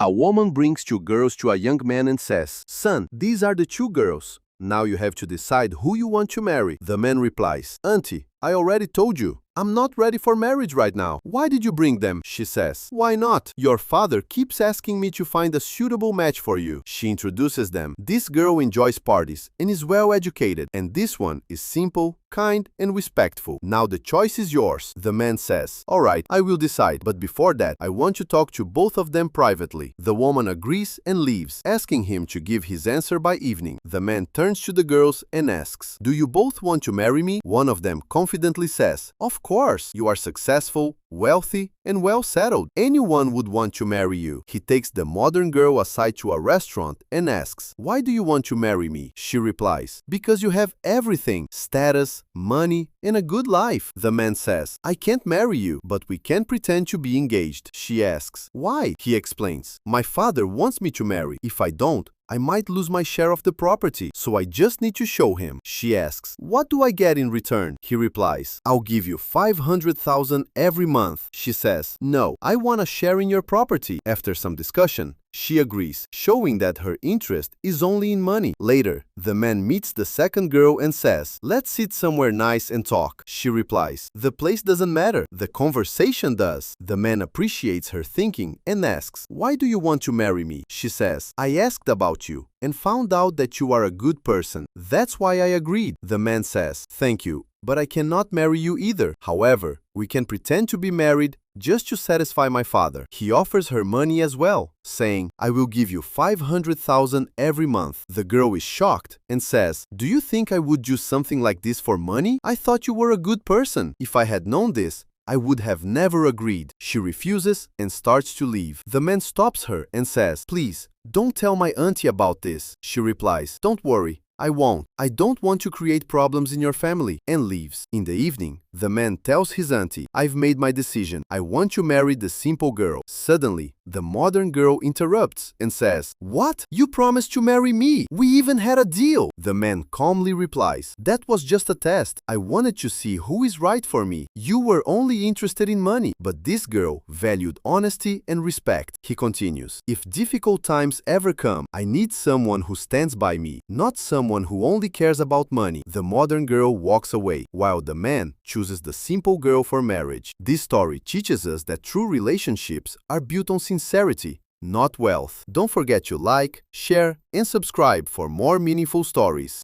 A woman brings two girls to a young man and says, "Son, these are the two girls. Now you have to decide who you want to marry." The man replies, "Auntie, I already told you. I'm not ready for marriage right now." "Why did you bring them?" she says. "Why not? Your father keeps asking me to find a suitable match for you." She introduces them. "This girl enjoys parties and is well educated, and this one is simple, kind, and respectful. Now the choice is yours." The man says, "All right, I will decide, but before that, I want to talk to both of them privately." The woman agrees and leaves, asking him to give his answer by evening. The man turns to the girls and asks, "Do you both want to marry me?" One of them confidently says, "Of course, you are successful, wealthy, and well settled. Anyone would want to marry you." He takes the modern girl aside to a restaurant and asks, "Why do you want to marry me?" She replies, "Because you have everything: status, money, and a good life." The man says, "I can't marry you, but we can pretend to be engaged." She asks, "Why?" He explains, "My father wants me to marry. If I don't, I might lose my share of the property, so I just need to show him." She asks, "What do I get in return?" He replies, "I'll give you 500,000 every month." She says, "No, I want a share in your property." After some discussion, she agrees, showing that her interest is only in money. Later, the man meets the second girl and says, "Let's sit somewhere nice and talk." She replies, "The place doesn't matter, the conversation does." The man appreciates her thinking and asks, "Why do you want to marry me?" She says, "I asked about you and found out that you are a good person. That's why I agreed." The man says, "Thank you, but I cannot marry you either. However, we can pretend to be married just to satisfy my father." He offers her money as well, saying, "I will give you 500,000 every month." The girl is shocked and says, "Do you think I would do something like this for money? I thought you were a good person. If I had known this, I would have never agreed." She refuses and starts to leave. The man stops her and says, "Please, don't tell my auntie about this." She replies, "Don't worry, I won't. I don't want to create problems in your family," and leaves. In the evening, the man tells his auntie, "I've made my decision. I want to marry the simple girl." Suddenly, the modern girl interrupts and says, "What? You promised to marry me. We even had a deal." The man calmly replies, "That was just a test. I wanted to see who is right for me. You were only interested in money, but this girl valued honesty and respect." He continues, "If difficult times ever come, I need someone who stands by me, not someone who only cares about money." The modern girl walks away, while the man chooses the simple girl for marriage. This story teaches us that true relationships are built on sincerity, not wealth. Don't forget to like, share, and subscribe for more meaningful stories.